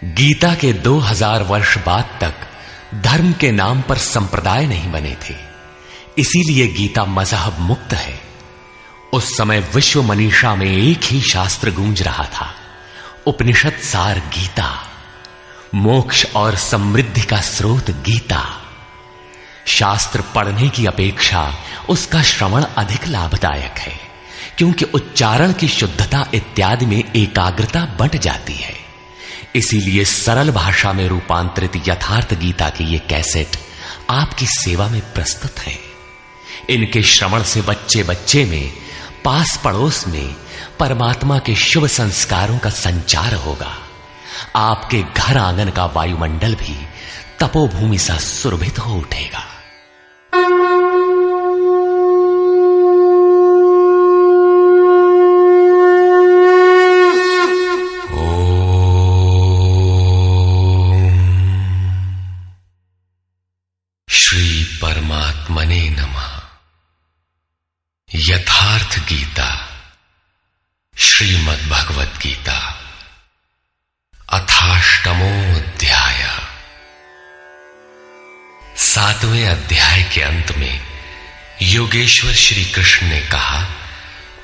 गीता के 2000 वर्ष बाद तक धर्म के नाम पर संप्रदाय नहीं बने थे, इसीलिए गीता मजहब मुक्त है। उस समय विश्व मनीषा में एक ही शास्त्र गूंज रहा था, उपनिषद सार गीता, मोक्ष और समृद्धि का स्रोत गीता। शास्त्र पढ़ने की अपेक्षा उसका श्रवण अधिक लाभदायक है, क्योंकि उच्चारण की शुद्धता इत्यादि में एकाग्रता बंट जाती है। इसीलिए सरल भाषा में रूपांतरित यथार्थ गीता की ये कैसेट आपकी सेवा में प्रस्तुत है। इनके श्रवण से बच्चे बच्चे में, पास पड़ोस में परमात्मा के शुभ संस्कारों का संचार होगा। आपके घर आंगन का वायुमंडल भी तपोभूमि सा सुरभित हो उठेगा। श्री परमात्मने नमः। यथार्थ गीता, श्रीमद् भगवद गीता, अथाष्टमो अध्याय। 7वें अध्याय के अंत में योगेश्वर श्री कृष्ण ने कहा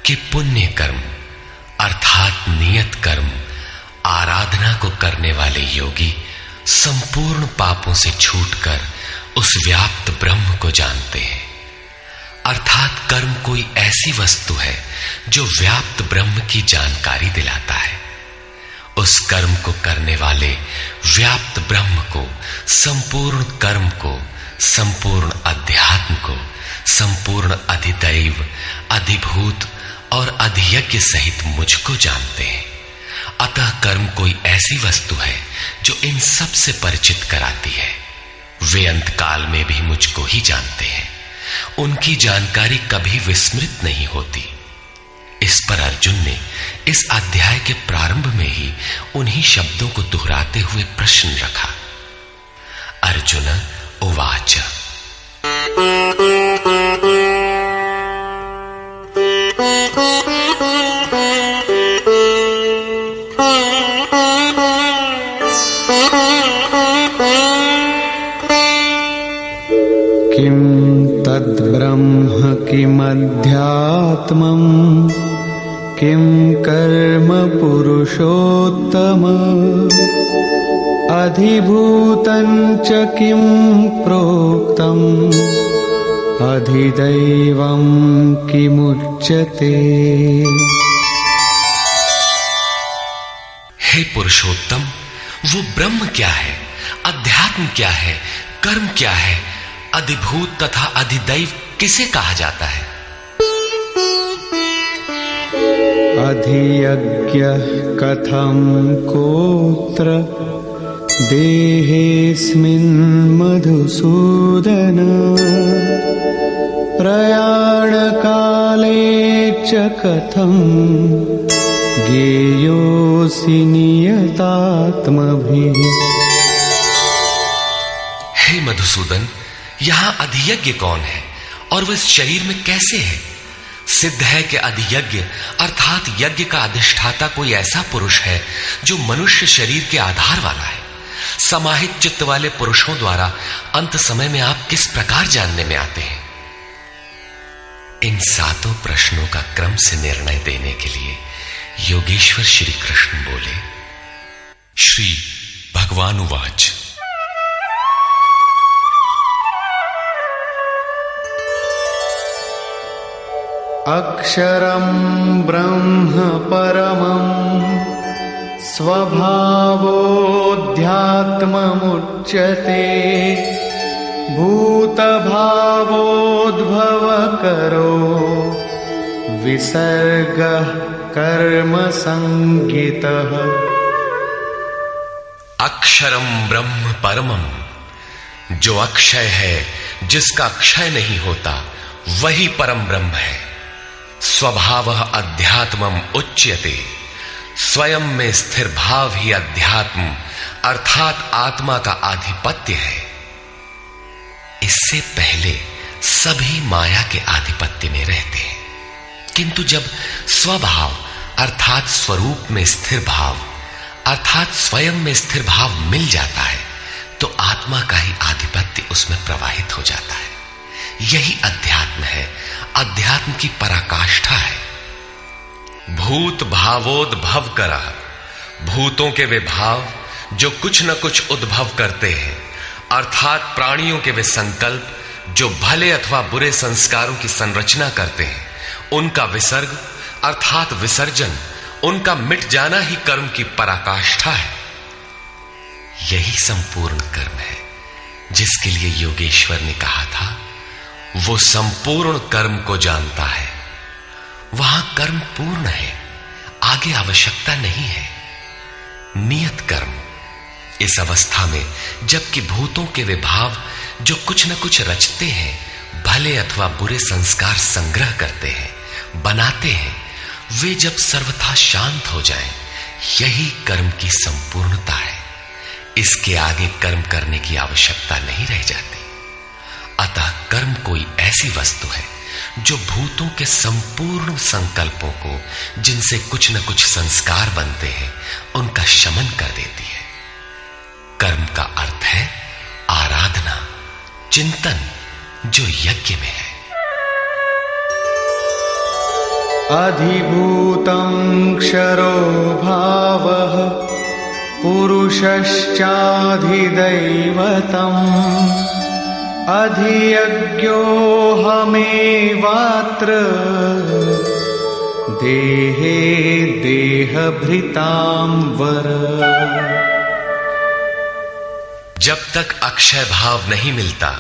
कि पुण्य कर्म अर्थात नियत कर्म आराधना को करने वाले योगी संपूर्ण पापों से छूटकर उस व्याप्त ब्रह्म को जानते हैं। अर्थात कर्म कोई ऐसी वस्तु है जो व्याप्त ब्रह्म की जानकारी दिलाता है। उस कर्म को करने वाले व्याप्त ब्रह्म को, संपूर्ण कर्म को, संपूर्ण अध्यात्म को, संपूर्ण अधिदैव, अधिभूत और अधियज्ञ सहित मुझको जानते हैं। अतः कर्म कोई ऐसी वस्तु है जो इन सब से परिचित कराती है। वे अंतकाल में भी मुझको ही जानते हैं। उनकी जानकारी कभी विस्मृत नहीं होती। इस पर अर्जुन ने इस अध्याय के प्रारंभ में ही उन्हीं शब्दों को दोहराते हुए प्रश्न रखा। अर्जुन उवाच। किम तद्ब्रह्म किमध्यात्मम् किम कर्म पुरुषोत्तम अधिभूतं च किम प्रोक्तम् अधिदैवं किमुच्यते। हे पुरुषोत्तम, वो ब्रह्म क्या है, अध्यात्म क्या है, कर्म क्या है, अधिभूत तथा अधिदैव किसे कहा जाता है? अधियज्ञ कथम कोत्र देहेऽस्मिन् मधुसूदन प्रयाण काले च कथम ज्ञेयोऽसि नियतात्मभिः। हे मधुसूदन, यहां अधियज्ञ कौन है और वह इस शरीर में कैसे है? सिद्ध है कि अधियज्ञ अर्थात यज्ञ का अधिष्ठाता कोई ऐसा पुरुष है जो मनुष्य शरीर के आधार वाला है। समाहित चित्त वाले पुरुषों द्वारा अंत समय में आप किस प्रकार जानने में आते हैं? इन 7 प्रश्नों का क्रम से निर्णय देने के लिए योगेश्वर श्री कृष्ण बोले। श्री भगवान उवाच। अक्षरं ब्रह्म परमं स्वभावोऽध्यात्ममुच्यते भूतभावोद्भवकरो विसर्गः कर्म संज्ञितः। अक्षरम ब्रह्म परमम, जो अक्षय है, जिसका क्षय नहीं होता, वही परम ब्रह्म है। स्वभावः अध्यात्मम उच्यते, स्वयं में स्थिर भाव ही अध्यात्म अर्थात आत्मा का आधिपत्य है। इससे पहले सभी माया के आधिपत्य में रहते हैं, किंतु जब स्वभाव अर्थात स्वरूप में स्थिर भाव अर्थात स्वयं में स्थिर भाव मिल जाता है तो आत्मा का ही आधिपत्य उसमें प्रवाहित हो जाता है। यही अध्यात्म है, अध्यात्म की पराकाष्ठा है। भूत भावोद्भव करा, भूतों के वे भाव जो कुछ न कुछ उद्भव करते हैं, अर्थात प्राणियों के वे संकल्प जो भले अथवा बुरे संस्कारों की संरचना करते हैं, उनका विसर्ग अर्थात विसर्जन, उनका मिट जाना ही कर्म की पराकाष्ठा है। यही संपूर्ण कर्म है जिसके लिए योगेश्वर ने कहा था, वो संपूर्ण कर्म को जानता है। वहां कर्म पूर्ण है, आगे आवश्यकता नहीं है। नियत कर्म, इस अवस्था में जबकि भूतों के वे भाव जो कुछ न कुछ रचते हैं, भले अथवा बुरे संस्कार संग्रह करते हैं, बनाते हैं, वे जब सर्वथा शांत हो जाएं, यही कर्म की संपूर्णता है। इसके आगे कर्म करने की आवश्यकता नहीं रह जाती। अतः कर्म कोई ऐसी वस्तु है जो भूतों के संपूर्ण संकल्पों को, जिनसे कुछ न कुछ संस्कार बनते हैं, उनका शमन कर देती है। कर्म का अर्थ है आराधना, चिंतन, जो यज्ञ में है। अधिभूतं क्षरो भावः पुरुषश्चाधिदैवतम् अधियज्ञोऽहमेवात्र देहे देहभृतां वर। जब तक अक्षय भाव नहीं मिलता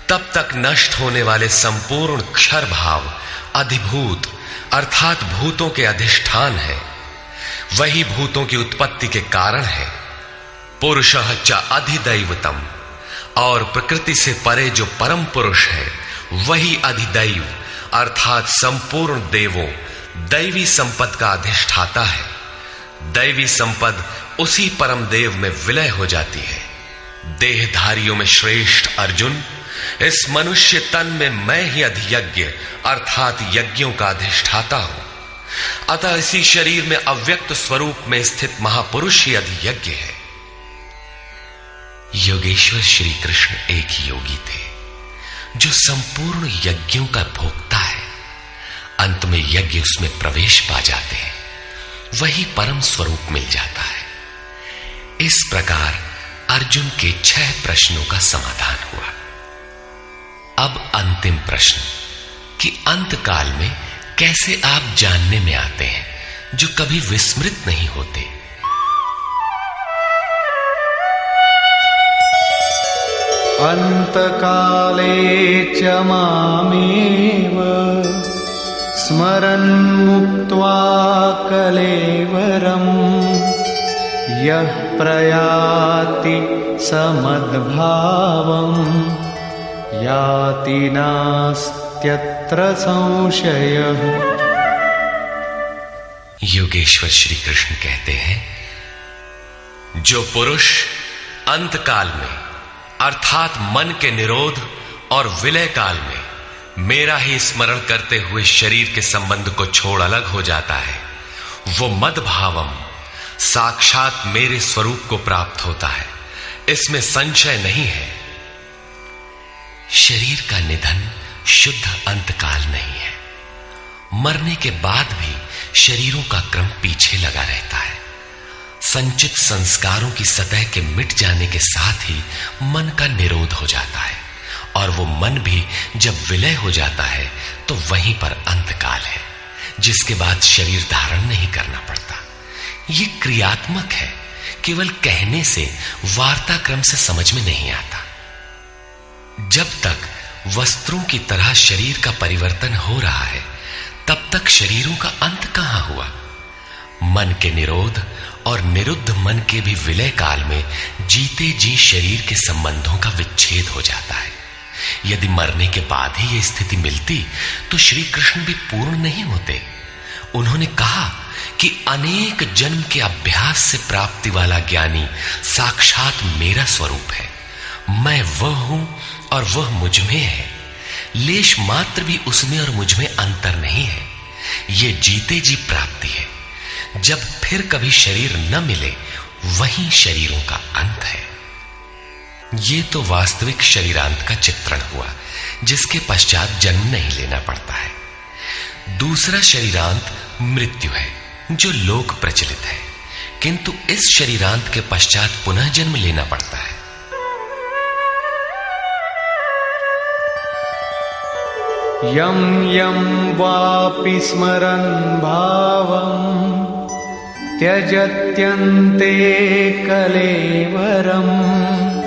तब तक नष्ट होने वाले संपूर्ण क्षर भाव अधिभूत अर्थात भूतों के अधिष्ठान है। वही भूतों की उत्पत्ति के कारण है। पुरुषः च अधिदैवतम, और प्रकृति से परे जो परम पुरुष है वही अधिदैव अर्थात संपूर्ण देवों, दैवी संपद का अधिष्ठाता है। दैवी संपद उसी परम देव में विलय हो जाती है। देहधारियों में श्रेष्ठ अर्जुन, इस मनुष्य तन में मैं ही अधियज्ञ अर्थात यज्ञों का अधिष्ठाता हूं। अतः इसी शरीर में अव्यक्त स्वरूप में स्थित महापुरुष ही अधियज्ञ है। योगेश्वर श्री कृष्ण एक योगी थे जो संपूर्ण यज्ञों का भोक्ता है। अंत में यज्ञ उसमें प्रवेश पा जाते हैं, वही परम स्वरूप मिल जाता है। इस प्रकार अर्जुन के 6 प्रश्नों का समाधान हुआ। अब अंतिम प्रश्न कि अंत काल में कैसे आप जानने में आते हैं जो कभी विस्मृत नहीं होते। अंतकाले च मामेव स्मरन् मुक्त्वा कलेवरम् यः प्रयाति समद्भावम् याति नास्त्यत्र संशयः। योगेश्वर श्री कृष्ण कहते हैं, जो पुरुष अंतकाल में अर्थात मन के निरोध और विलय काल में मेरा ही स्मरण करते हुए शरीर के संबंध को छोड़ अलग हो जाता है, वो मद्भावम साक्षात मेरे स्वरूप को प्राप्त होता है। इसमें संशय नहीं है। शरीर का निधन शुद्ध अंतकाल नहीं है। मरने के बाद भी शरीरों का क्रम पीछे लगा रहता है। संचित संस्कारों की सतह के मिट जाने के साथ ही मन का निरोध हो जाता है, और वो मन भी जब विलय हो जाता है तो वहीं पर अंतकाल है, जिसके बाद शरीर धारण नहीं करना पड़ता। ये क्रियात्मक है, केवल कहने से वार्ता क्रम से समझ में नहीं आता। जब तक वस्त्रों की तरह शरीर का परिवर्तन हो रहा है तब तक शरीरों का अंत कहां हुआ। मन के निरोध और निरुद्ध मन के भी विलय काल में जीते जी शरीर के संबंधों का विच्छेद हो जाता है। यदि मरने के बाद ही यह स्थिति मिलती तो श्री कृष्ण भी पूर्ण नहीं होते। उन्होंने कहा कि अनेक जन्म के अभ्यास से प्राप्ति वाला ज्ञानी साक्षात मेरा स्वरूप है। मैं वह हूं और वह मुझ में है। लेश मात्र भी उसमें और मुझ में अंतर नहीं है। यह जीते जी प्राप्ति है। जब फिर कभी शरीर न मिले वही शरीरों का अंत है। ये तो वास्तविक शरीरांत का चित्रण हुआ, जिसके पश्चात जन्म नहीं लेना पड़ता है। दूसरा शरीरांत मृत्यु है, जो लोक प्रचलित है, किंतु इस शरीरांत के पश्चात पुनः जन्म लेना पड़ता है। यं यं वापि स्मरन् भावं त्यजत्यन्ते कलेवरम्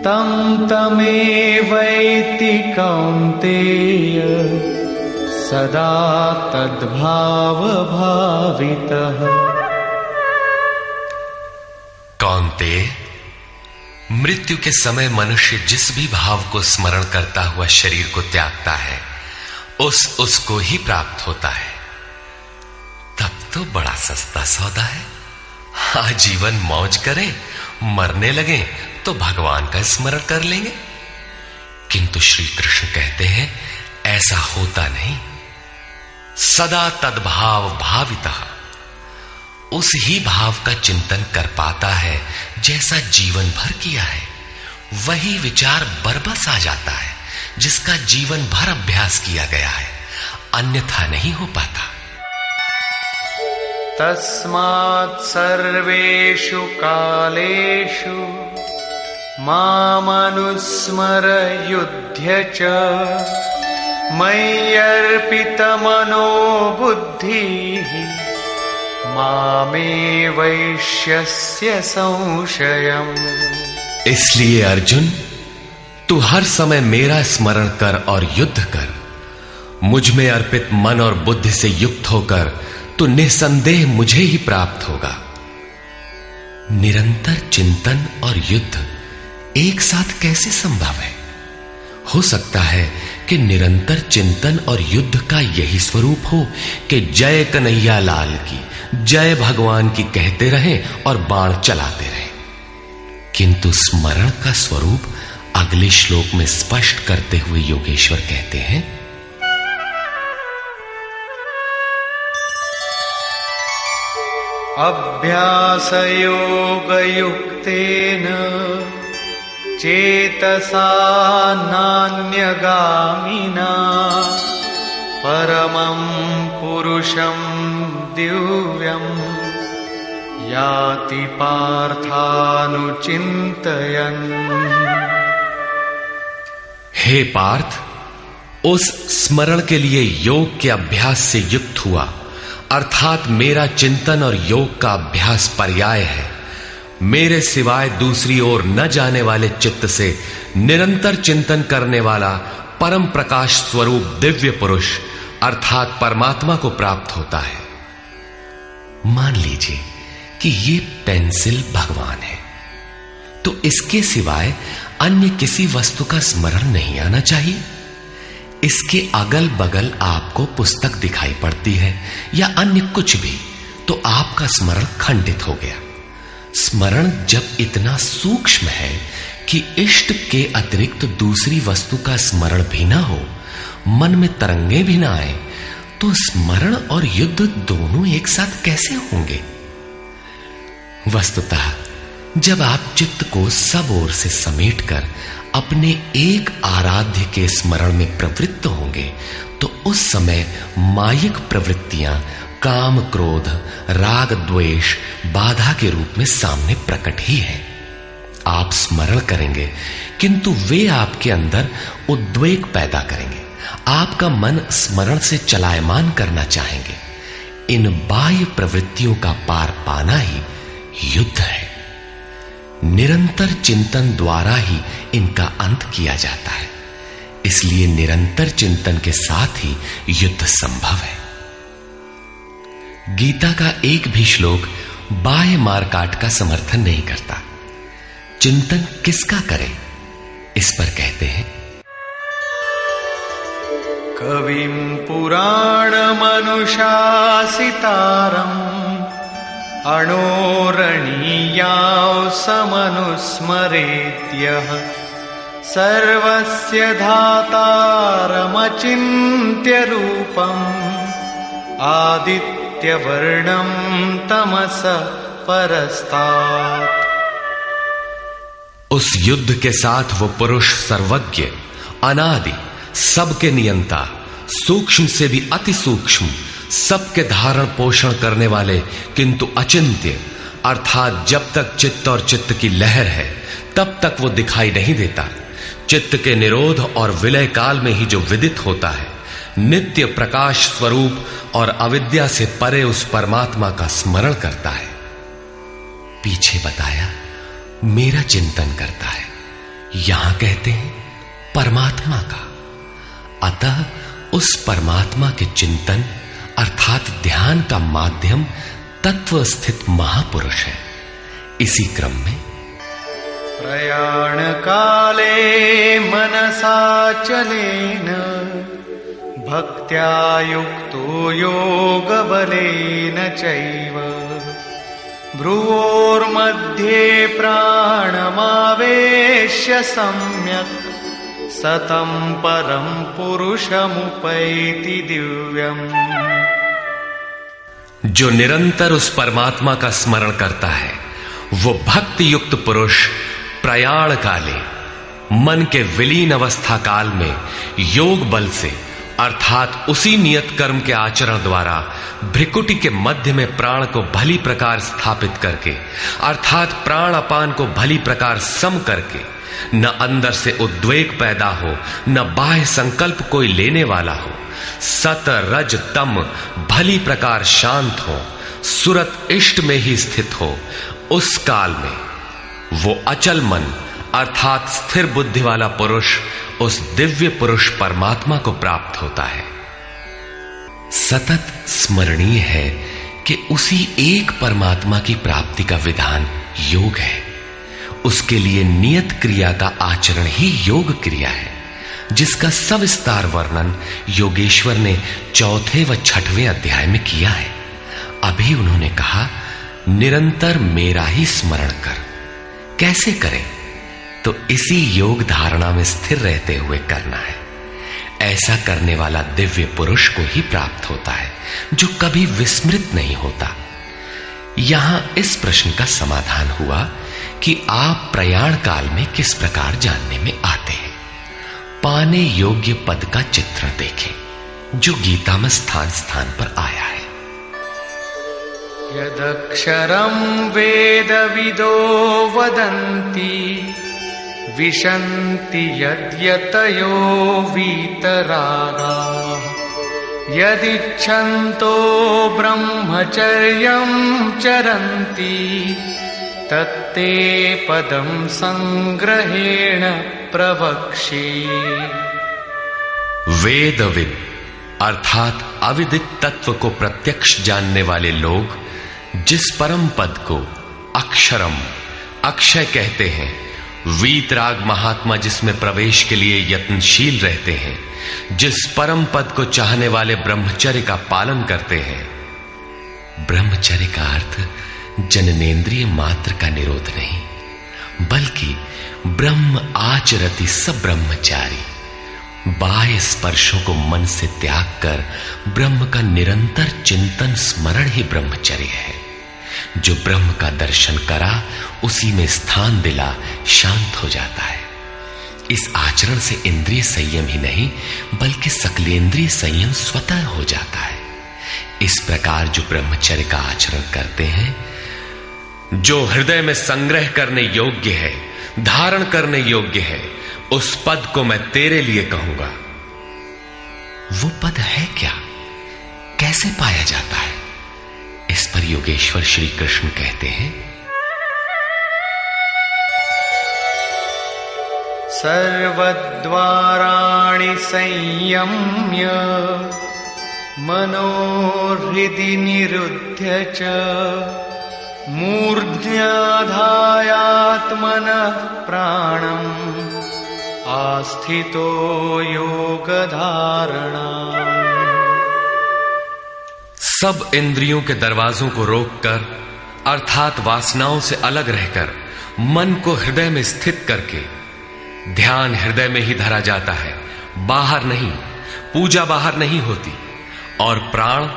तं तमेवैति कौन्तेय सदा तद्भावभावितः। कौन्तेय, मृत्यु के समय मनुष्य जिस भी भाव को स्मरण करता हुआ शरीर को त्यागता है, उसको ही प्राप्त होता है। तब तो बड़ा सस्ता सौदा है। आजीवन मौज करें, मरने लगे तो भगवान का स्मरण कर लेंगे। किंतु श्री कृष्ण कहते हैं ऐसा होता नहीं। सदा तद्भाव भावितः, उस ही भाव का चिंतन कर पाता है जैसा जीवन भर किया है। वही विचार बरबस आ जाता है जिसका जीवन भर अभ्यास किया गया है, अन्यथा नहीं हो पाता। तस्मात् सर्वेषु कालेषु मामनुस्मर युध्य च मय्यर्पितमनो बुद्धिः मामे वैश्यस्य संशयम्। इसलिए अर्जुन, तू हर समय मेरा स्मरण कर और युद्ध कर। मुझ में अर्पित मन और बुद्धि से युक्त होकर तो निसंदेह मुझे ही प्राप्त होगा। निरंतर चिंतन और युद्ध एक साथ कैसे संभव है? हो सकता है कि निरंतर चिंतन और युद्ध का यही स्वरूप हो कि जय कन्हैया लाल की, जय भगवान की कहते रहें और बाण चलाते रहें। किंतु स्मरण का स्वरूप अगले श्लोक में स्पष्ट करते हुए योगेश्वर कहते हैं, अभ्यासयोगयुक्तेन चेतसा नान्यगामिना परमं पुरुषं दिव्यं याति पार्थानुचिन्तयन्। हे पार्थ, उस स्मरण के लिए योग के अभ्यास से युक्त हुआ, अर्थात मेरा चिंतन और योग का अभ्यास पर्याय है। मेरे सिवाय दूसरी ओर न जाने वाले चित्त से निरंतर चिंतन करने वाला परम प्रकाश स्वरूप दिव्य पुरुष अर्थात परमात्मा को प्राप्त होता है। मान लीजिए कि ये पेंसिल भगवान है, तो इसके सिवाय अन्य किसी वस्तु का स्मरण नहीं आना चाहिए। इसके अगल बगल आपको पुस्तक दिखाई पड़ती है या अन्य कुछ भी, तो आपका स्मरण खंडित हो गया। स्मरण जब इतना सूक्ष्म है कि इष्ट के अतिरिक्त दूसरी वस्तु का स्मरण भी ना हो, मन में तरंगे भी ना आए, तो स्मरण और युद्ध दोनों एक साथ कैसे होंगे? वस्तुतः जब आप चित्त को सब ओर से समेटकर अपने एक आराध्य के स्मरण में प्रवृत्त होंगे, तो उस समय मायिक प्रवृत्तियां काम, क्रोध, राग, द्वेष बाधा के रूप में सामने प्रकट ही है। आप स्मरण करेंगे किंतु वे आपके अंदर उद्वेग पैदा करेंगे। आपका मन स्मरण से चलायमान करना चाहेंगे। इन बाह्य प्रवृत्तियों का पार पाना ही युद्ध है। निरंतर चिंतन द्वारा ही इनका अंत किया जाता है। इसलिए निरंतर चिंतन के साथ ही युद्ध संभव है। गीता का एक भी श्लोक बाह्य मारकाट का समर्थन नहीं करता। चिंतन किसका करें, इस पर कहते हैं, कविं पुराणमनुशासितारम् अणोरणीयां समनुस्मरेत्यः सर्वस्य धातारमचिन्त्य रूपम् आदित्यनाथं दैत्यवर्णं तमस परस्तात्। उस युद्ध के साथ वो पुरुष सर्वज्ञ, अनादि, सबके नियंता, सूक्ष्म से भी अति सूक्ष्म, सबके धारण पोषण करने वाले किंतु अचिंत्य, अर्थात जब तक चित्त और चित्त की लहर है तब तक वो दिखाई नहीं देता, चित्त के निरोध और विलय काल में ही जो विदित होता है, नित्य प्रकाश स्वरूप और अविद्या से परे उस परमात्मा का स्मरण करता है। पीछे बताया मेरा चिंतन करता है, यहां कहते हैं परमात्मा का। अतः उस परमात्मा के चिंतन अर्थात ध्यान का माध्यम तत्व स्थित महापुरुष है। इसी क्रम में प्रयाण काले मनसाचलेन भक्त्या युक्तो योग बलेन चैव भ्रुवोर्मध्ये प्राणमावेश्य सम्यक् सतं परं पुरुषमुपैति दिव्यम्। जो निरंतर उस परमात्मा का स्मरण करता है वो भक्ति युक्त पुरुष प्रयाण काले, मन के विलीन अवस्था काल में योग बल से अर्थात उसी नियत कर्म के आचरण द्वारा भ्रिकुटी के मध्य में प्राण को भली प्रकार स्थापित करके अर्थात प्राण अपान को भली प्रकार सम करके न अंदर से उद्वेग पैदा हो न बाह्य संकल्प कोई लेने वाला हो, सत रज तम भली प्रकार शांत हो, सुरत इष्ट में ही स्थित हो, उस काल में वो अचल मन अर्थात स्थिर बुद्धि वाला पुरुष उस दिव्य पुरुष परमात्मा को प्राप्त होता है। सतत स्मरणीय है कि उसी एक परमात्मा की प्राप्ति का विधान योग है। उसके लिए नियत क्रिया का आचरण ही योग क्रिया है, जिसका सविस्तार वर्णन योगेश्वर ने 4वें व 6वें अध्याय में किया है। अभी उन्होंने कहा निरंतर मेरा ही स्मरण कर। कैसे करें? तो इसी योग धारणा में स्थिर रहते हुए करना है। ऐसा करने वाला दिव्य पुरुष को ही प्राप्त होता है, जो कभी विस्मृत नहीं होता। यहां इस प्रश्न का समाधान हुआ कि आप प्रयाण काल में किस प्रकार जानने में आते हैं। पाने योग्य पद का चित्र देखें, जो गीता में स्थान स्थान पर आया है। यदक्षरं वेदविदो वदन्ति विशन्ति यद्यतयो वीतरागाः यदिच्छन्तो ब्रह्मचर्यं चरन्ति तत्ते पदं संग्रहेण प्रवक्ष्ये। वेदविद अर्थात अविदित तत्व को प्रत्यक्ष जानने वाले लोग जिस परम पद को अक्षरम अक्षय कहते हैं, वीतराग महात्मा जिसमें प्रवेश के लिए यत्नशील रहते हैं, जिस परम पद को चाहने वाले ब्रह्मचर्य का पालन करते हैं। ब्रह्मचर्य का अर्थ जननेन्द्रिय मात्र का निरोध नहीं, बल्कि ब्रह्म आचरति सब ब्रह्मचारी, बाह्य स्पर्शों को मन से त्याग कर ब्रह्म का निरंतर चिंतन स्मरण ही ब्रह्मचर्य है। जो ब्रह्म का दर्शन करा उसी में स्थान दिला शांत हो जाता है। इस आचरण से इंद्रिय संयम ही नहीं बल्कि सकलेंद्रिय संयम स्वतः हो जाता है। इस प्रकार जो ब्रह्मचर्य का आचरण करते हैं, जो हृदय में संग्रह करने योग्य है, धारण करने योग्य है, उस पद को मैं तेरे लिए कहूंगा। वो पद है क्या? कैसे पाया जाता है? इस पर योगेश्वर श्री कृष्ण कहते हैं, सर्वद्वाराणि संयम्य मनोहृदि निरुध्य च मूर्ध्याधायात्मनः प्राणम् आस्थितो योगधारणा। सब इंद्रियों के दरवाजों को रोककर अर्थात वासनाओं से अलग रहकर मन को हृदय में स्थित करके ध्यान हृदय में ही धरा जाता है, बाहर नहीं। पूजा बाहर नहीं होती। और प्राण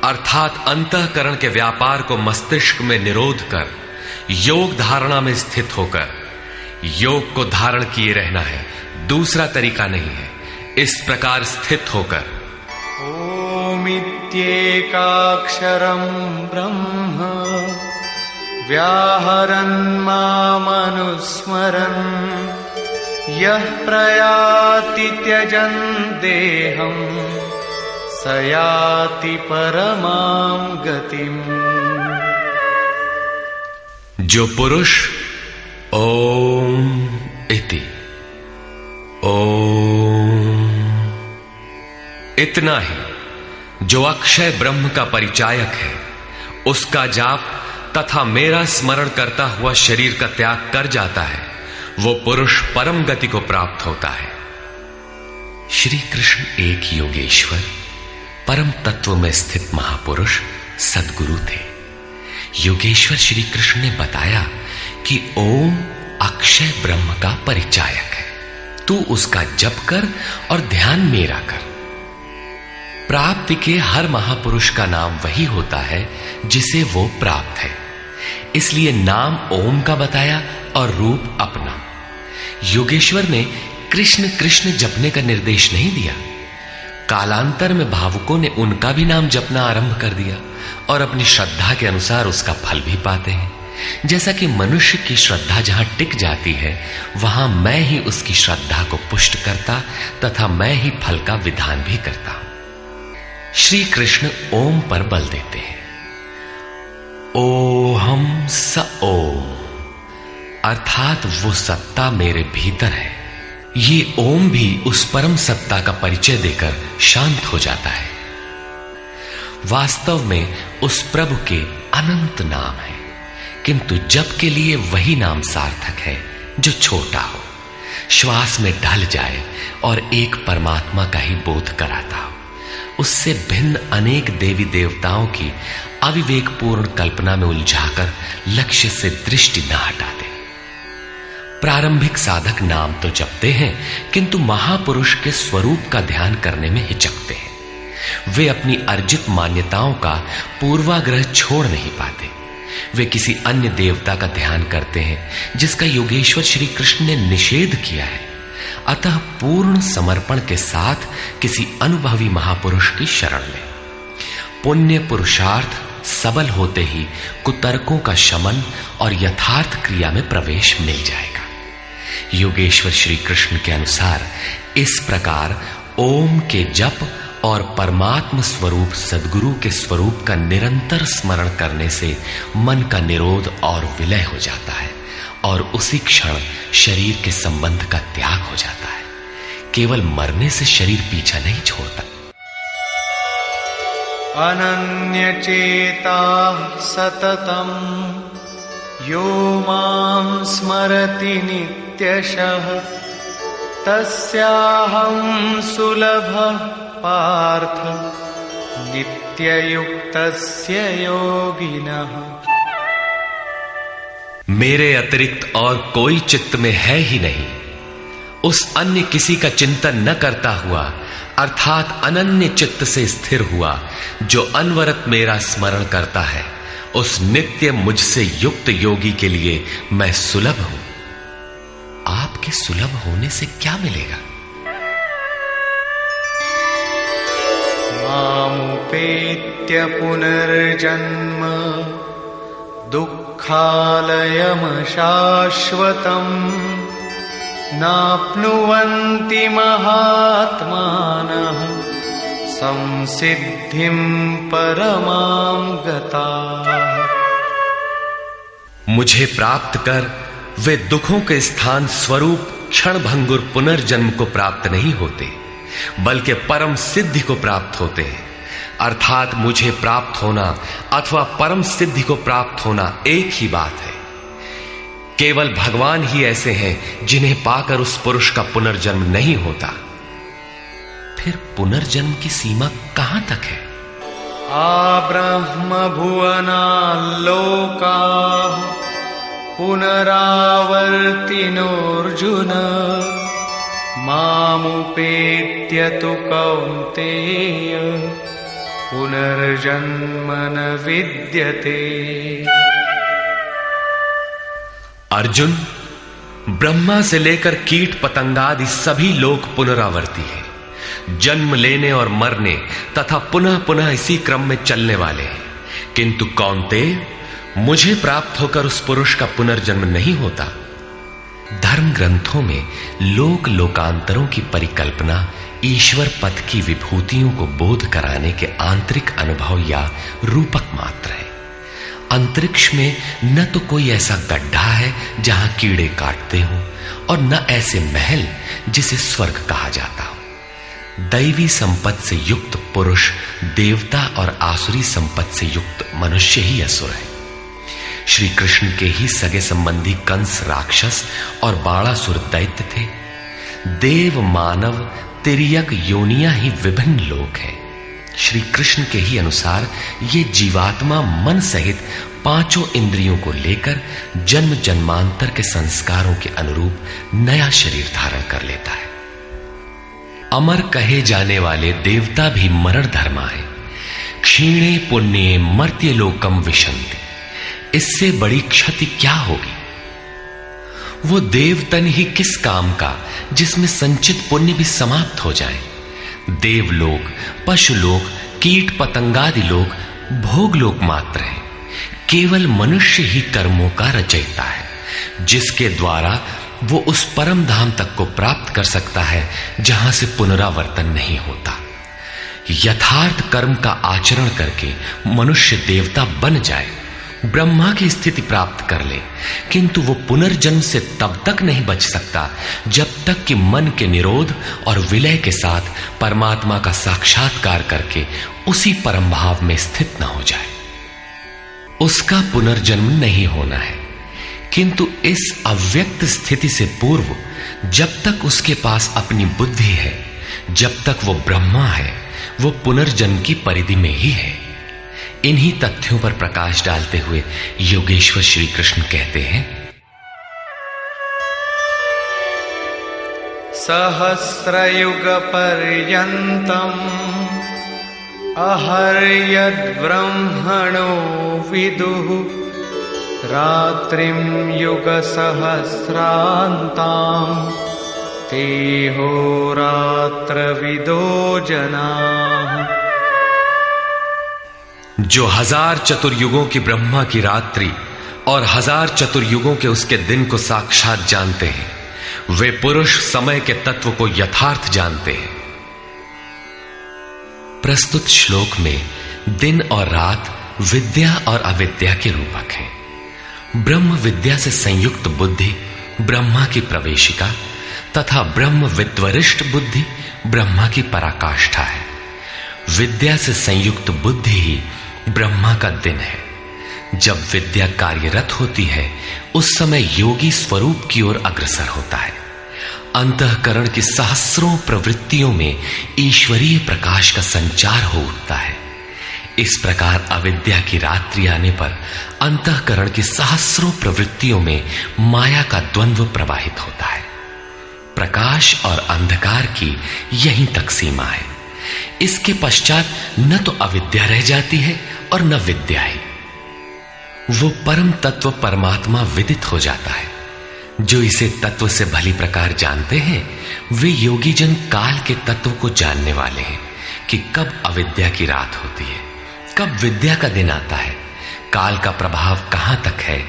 अर्थात अंतःकरण के व्यापार को मस्तिष्क में निरोध कर योग धारणा में स्थित होकर योग को धारण किए रहना है, दूसरा तरीका नहीं है। इस प्रकार स्थित होकर ओमित्येकाक्षरं ब्रह्म व्याहरन् मामनुस्मरन् यः प्रयाति त्यजन् देहं स याति परमां गतिम्। जो पुरुष ओम इति ओम इतना ही जो अक्षय ब्रह्म का परिचायक है, उसका जाप तथा मेरा स्मरण करता हुआ शरीर का त्याग कर जाता है, वो पुरुष परम गति को प्राप्त होता है। श्री कृष्ण एक योगेश्वर परम तत्व में स्थित महापुरुष सद्गुरु थे। योगेश्वर श्री कृष्ण ने बताया कि ओम अक्षय ब्रह्म का परिचायक है, तू उसका जप कर और ध्यान मेरा कर। प्राप्ति के हर महापुरुष का नाम वही होता है जिसे वो प्राप्त है, इसलिए नाम ओम का बताया और रूप अपना। योगेश्वर ने कृष्ण कृष्ण जपने का निर्देश नहीं दिया। कालांतर में भावुकों ने उनका भी नाम जपना आरंभ कर दिया और अपनी श्रद्धा के अनुसार उसका फल भी पाते हैं। जैसा कि मनुष्य की श्रद्धा जहां टिक जाती है, वहां मैं ही उसकी श्रद्धा को पुष्ट करता तथा मैं ही फल का विधान भी करता हूं। श्री कृष्ण ओम पर बल देते हैं। ओहम स ओम, अर्थात वो सत्ता मेरे भीतर है। ये ओम भी उस परम सत्ता का परिचय देकर शांत हो जाता है। वास्तव में उस प्रभु के अनंत नाम है, किंतु जप के लिए वही नाम सार्थक है जो छोटा हो, श्वास में ढल जाए और एक परमात्मा का ही बोध कराता हो। उससे भिन्न अनेक देवी देवताओं की अविवेकपूर्ण कल्पना में उलझाकर लक्ष्य से दृष्टि न हटाते। प्रारंभिक साधक नाम तो जपते हैं, किंतु महापुरुष के स्वरूप का ध्यान करने में हिचकते हैं। वे अपनी अर्जित मान्यताओं का पूर्वाग्रह छोड़ नहीं पाते। वे किसी अन्य देवता का ध्यान करते हैं जिसका योगेश्वर श्री कृष्ण ने निषेध किया है। अतः पूर्ण समर्पण के साथ किसी अनुभवी महापुरुष की शरण लें। पुण्य पुरुषार्थ सबल होते ही कुतर्कों का शमन और यथार्थ क्रिया में प्रवेश मिल जाएगा। योगेश्वर श्री कृष्ण के अनुसार इस प्रकार ओम के जप और परमात्म स्वरूप सद्गुरु के स्वरूप का निरंतर स्मरण करने से मन का निरोध और विलय हो जाता है और उसी क्षण शरीर के संबंध का त्याग हो जाता है। केवल मरने से शरीर पीछा नहीं छोड़ता। अनन्यचेता सततम यो मां स्मरति नित्यशः तस्याहं सुलभः पार्थ नित्ययुक्तस्य योगिनः। मेरे अतिरिक्त और कोई चित्त में है ही नहीं। उस अन्य किसी का चिंतन न करता हुआ अर्थात अनन्य चित्त से स्थिर हुआ जो अनवरत मेरा स्मरण करता है, उस नित्य मुझसे युक्त योगी के लिए मैं सुलभ हूं। आपके सुलभ होने से क्या मिलेगा? मामुपेत्य पुनर्जन्म दुःखालयम शाश्वतम् नाप्नुवन्ति महात्मानः संसिद्धिं परमां गताः। मुझे प्राप्त कर वे दुखों के स्थान स्वरूप क्षणभंगुर पुनर्जन्म को प्राप्त नहीं होते, बल्कि परम सिद्धि को प्राप्त होते हैं। अर्थात मुझे प्राप्त होना अथवा परम सिद्धि को प्राप्त होना एक ही बात है। केवल भगवान ही ऐसे हैं जिन्हें पाकर उस पुरुष का पुनर्जन्म नहीं होता। फिर पुनर्जन्म की सीमा कहां तक है? आब्रह्म भुवनाल्लोकाः पुनरावर्तिनोऽर्जुन मामुपेत्य तु कौन्तेय पुनर्जन्म न विद्यते। अर्जुन, ब्रह्मा से लेकर कीट पतंगादि सभी लोग पुनरावर्ती हैं, जन्म लेने और मरने तथा पुनः पुनः इसी क्रम में चलने वाले हैं। किंतु कौन्तेय, मुझे प्राप्त होकर उस पुरुष का पुनर्जन्म नहीं होता। धर्म ग्रंथों में लोक लोकांतरों की परिकल्पना ईश्वर पद की विभूतियों को बोध कराने के आंतरिक अनुभव या रूपक मात्र है। अंतरिक्ष में न तो कोई ऐसा गड्ढा है जहां कीड़े काटते हों, और न ऐसे महल जिसे स्वर्ग कहा जाता हो। दैवी संपत्ति से युक्त पुरुष देवता और आसुरी संपत्ति से युक्त मनुष्य ही असुर है। श्री कृष्ण के ही सगे संबंधी कंस राक्षस और बाणासुर दैत्य थे। देव मानव तिर्यक योनियां ही विभिन्न लोक हैं। श्री कृष्ण के ही अनुसार ये जीवात्मा मन सहित पांचों इंद्रियों को लेकर जन्म जन्मांतर के संस्कारों के अनुरूप नया शरीर धारण कर लेता है। अमर कहे जाने वाले देवता भी मरण धर्मा है। क्षीणे पुण्ये मर्त्य लोकम विशन्ति। इससे बड़ी क्षति क्या होगी? वो देवतन ही किस काम का जिसमें संचित पुण्य भी समाप्त हो जाए। देवलोक, पशुलोक, कीट पतंगादि लोक भोग लोक मात्र है। केवल मनुष्य ही कर्मों का रचयिता है, जिसके द्वारा वो उस परम धाम तक को प्राप्त कर सकता है जहां से पुनरावर्तन नहीं होता। यथार्थ कर्म का आचरण करके मनुष्य देवता बन जाए, ब्रह्मा की स्थिति प्राप्त कर ले, किंतु वो पुनर्जन्म से तब तक नहीं बच सकता जब तक कि मन के निरोध और विलय के साथ परमात्मा का साक्षात्कार करके उसी परम भाव में स्थित न हो जाए। उसका पुनर्जन्म नहीं होना है। किंतु इस अव्यक्त स्थिति से पूर्व जब तक उसके पास अपनी बुद्धि है, जब तक वो ब्रह्मा है, वो पुनर्जन्म की परिधि में ही है। इन्हीं तथ्यों पर प्रकाश डालते हुए योगेश्वर श्री कृष्ण कहते हैं, सहस्रयुग पर्यन्तम् अहर्यद् ब्रह्मणो विदुः रात्रिं युग सहस्रान्तां तेहोरात्रविदो जनाः। जो 1000 चतुर्युगों की ब्रह्मा की रात्रि और 1000 चतुर्युगों के उसके दिन को साक्षात जानते हैं, वे पुरुष समय के तत्व को यथार्थ जानते हैं। प्रस्तुत श्लोक में दिन और रात विद्या और अविद्या के रूपक हैं। ब्रह्म विद्या से संयुक्त बुद्धि ब्रह्मा की प्रवेशिका तथा ब्रह्म विद्वरिष्ठ बुद्धि ब्रह्मा की पराकाष्ठा है। विद्या से संयुक्त बुद्धि ही ब्रह्मा का दिन है। जब विद्या कार्यरत होती है उस समय योगी स्वरूप की ओर अग्रसर होता है। अंतःकरण की सहस्रों प्रवृत्तियों में ईश्वरीय प्रकाश का संचार हो उठता है। इस प्रकार अविद्या की रात्रि आने पर अंतःकरण की सहस्रों प्रवृत्तियों में माया का द्वंद्व प्रवाहित होता है। प्रकाश और अंधकार की यहीं तक सीमा है। इसके पश्चात न तो अविद्या रह जाती है और न विद्या ही। वो परम तत्व परमात्मा विदित हो जाता है। जो इसे तत्व से भली प्रकार जानते हैं वे योगी जन काल के तत्व को जानने वाले हैं कि कब अविद्या की रात होती है, कब विद्या का दिन आता है, काल का प्रभाव कहां तक है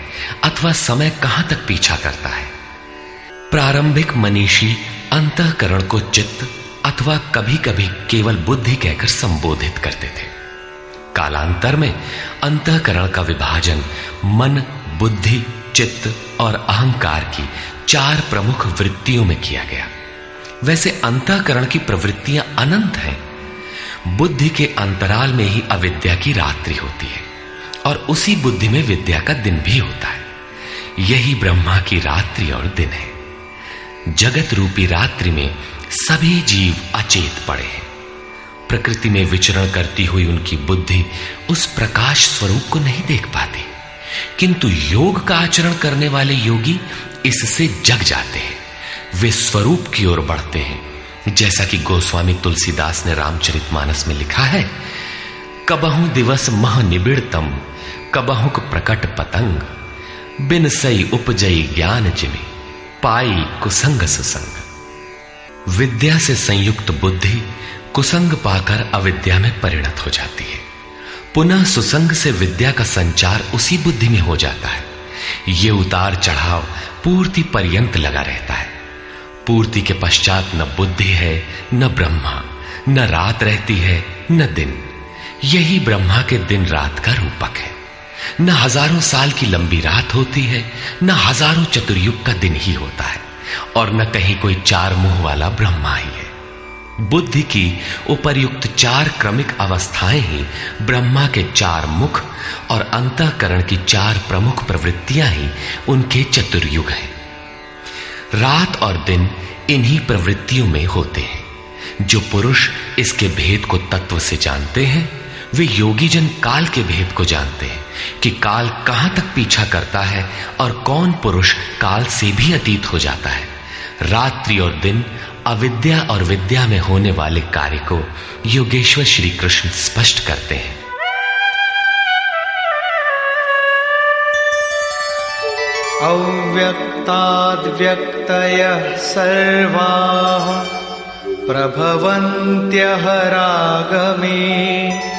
अथवा समय कहां तक पीछा करता है। प्रारंभिक मनीषी अंतःकरण को चित्त अथवा कभी कभी केवल बुद्धि कहकर संबोधित करते थे। कालांतर में अंतःकरण का विभाजन मन, बुद्धि, चित्त और अहंकार की 4 प्रमुख वृत्तियों में किया गया। वैसे अंतःकरण की प्रवृत्तियां अनंत हैं। बुद्धि के अंतराल में ही अविद्या की रात्रि होती है और उसी बुद्धि में विद्या का दिन भी होता है। यही ब्रह्मा की रात्रि और दिन है। जगत रूपी रात्रि में सभी जीव अचेत पड़े हैं। प्रकृति में विचरण करती हुई उनकी बुद्धि उस प्रकाश स्वरूप को नहीं देख पाती, किंतु योग का आचरण करने वाले योगी इससे जग जाते हैं। वे स्वरूप की ओर बढ़ते हैं। जैसा कि गोस्वामी तुलसीदास ने रामचरितमानस में लिखा है, कबहु दिवस मह निबिड़तम, कबहुक प्रकट पतंग, बिन सई उपजई ज्ञान जिमि, पाई कुसंग सुसंग। विद्या से संयुक्त बुद्धि कुसंग पाकर अविद्या में परिणत हो जाती है। पुनः सुसंग से विद्या का संचार उसी बुद्धि में हो जाता है। ये उतार चढ़ाव पूर्ति पर्यंत लगा रहता है। पूर्ति के पश्चात न बुद्धि है न ब्रह्मा, न रात रहती है न दिन। यही ब्रह्मा के दिन रात का रूपक है। न हजारों साल की लंबी रात होती है, न हजारों चतुर्युग का दिन ही होता है, और न कहीं कोई चार मुंह वाला ब्रह्मा ही है। बुद्धि की उपर्युक्त चार क्रमिक अवस्थाएं ही ब्रह्मा के चार मुख और अंतःकरण की चार प्रमुख प्रवृत्तियां ही उनके चतुर्युग हैं। रात और दिन इन्हीं प्रवृत्तियों में होते हैं। जो पुरुष इसके भेद को तत्व से जानते हैं, वे योगी जन काल के भेद को जानते हैं कि काल कहां तक पीछा करता है और कौन पुरुष काल से भी अतीत हो जाता है। रात्रि और दिन, अविद्या और विद्या में होने वाले कार्य को योगेश्वर श्री कृष्ण स्पष्ट करते हैं। अव्यक्ताद् व्यक्तयः सर्वाः प्रभवन्त्यः रागमे,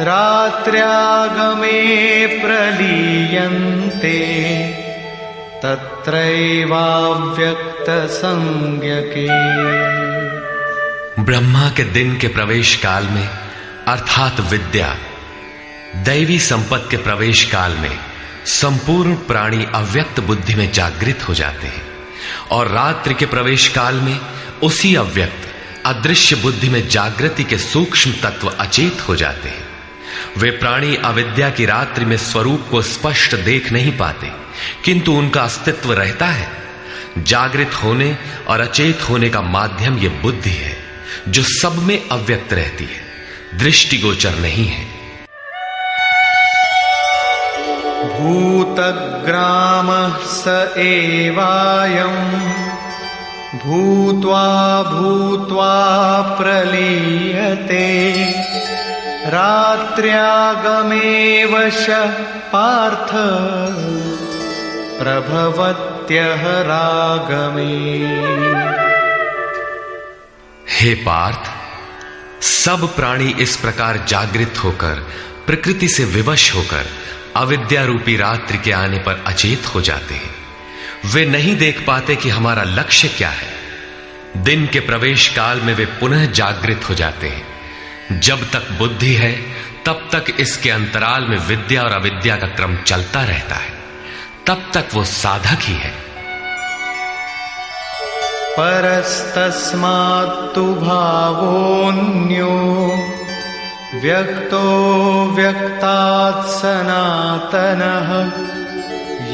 रात्र्यागमे प्रलीयन्ते, तत्रैवाव्यक्त संज्ञके। ब्रह्मा के दिन के प्रवेश काल में अर्थात विद्या, दैवी संपत्ति के प्रवेश काल में संपूर्ण प्राणी अव्यक्त बुद्धि में जागृत हो जाते हैं, और रात्रि के प्रवेश काल में उसी अव्यक्त अदृश्य बुद्धि में जागृति के सूक्ष्म तत्व अचेत हो जाते हैं। वे प्राणी अविद्या की रात्रि में स्वरूप को स्पष्ट देख नहीं पाते, किंतु उनका अस्तित्व रहता है। जागृत होने और अचेत होने का माध्यम यह बुद्धि है, जो सब में अव्यक्त रहती है, दृष्टिगोचर नहीं है। भूतग्रामः स एवायम्, भूत्वा भूत्वा प्रलीयते, रात्र्यागमे वशः पार्थ, प्रभवत्यः रागमे। हे पार्थ, सब प्राणी इस प्रकार जागृत होकर, प्रकृति से विवश होकर अविद्या रूपी रात्रि के आने पर अचेत हो जाते हैं। वे नहीं देख पाते कि हमारा लक्ष्य क्या है। दिन के प्रवेश काल में वे पुनः जागृत हो जाते हैं। जब तक बुद्धि है तब तक इसके अंतराल में विद्या और अविद्या का क्रम चलता रहता है, तब तक वो साधक ही है। परस्तस्मात्तु भावोऽन्यो, व्यक्तो व्यक्तात् सनातनः,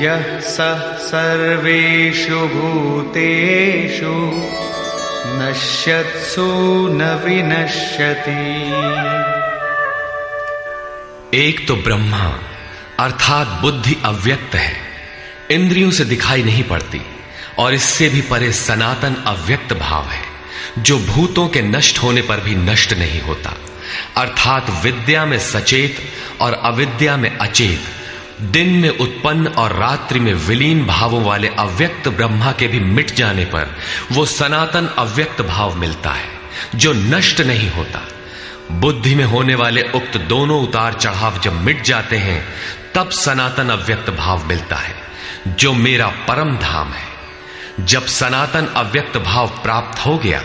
यः सः सर्वेषु भूतेषु नश्यत्सु न विनश्यति। एक तो ब्रह्मा अर्थात बुद्धि अव्यक्त है, इंद्रियों से दिखाई नहीं पड़ती, और इससे भी परे सनातन अव्यक्त भाव है, जो भूतों के नष्ट होने पर भी नष्ट नहीं होता। अर्थात विद्या में सचेत और अविद्या में अचेत, दिन में उत्पन्न और रात्रि में विलीन भावों वाले अव्यक्त ब्रह्मा के भी मिट जाने पर वो सनातन अव्यक्त भाव मिलता है, जो नष्ट नहीं होता। बुद्धि में होने वाले उक्त दोनों उतार चढ़ाव जब मिट जाते हैं, तब सनातन अव्यक्त भाव मिलता है, जो मेरा परम धाम है। जब सनातन अव्यक्त भाव प्राप्त हो गया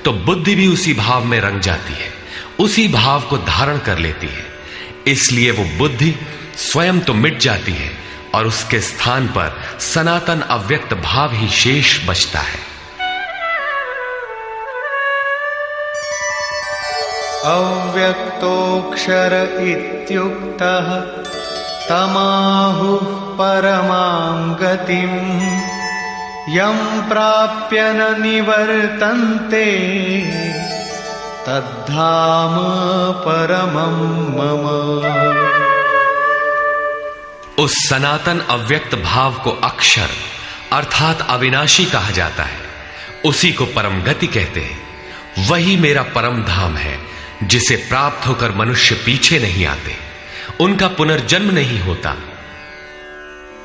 तो बुद्धि भी उसी भाव में रंग जाती है, उसी भाव को धारण कर लेती है। इसलिए वो बुद्धि स्वयं तो मिट जाती है और उसके स्थान पर सनातन अव्यक्त भाव ही शेष बचता है। अव्यक्तोऽक्षर इत्युक्तः तमाहुः परमां गतिम्, यं प्राप्य न निवर्तन्ते, तद्धाम परमं मम। उस सनातन अव्यक्त भाव को अक्षर अर्थात अविनाशी कहा जाता है, उसी को परम गति कहते हैं। वही मेरा परम धाम है, जिसे प्राप्त होकर मनुष्य पीछे नहीं आते, उनका पुनर्जन्म नहीं होता।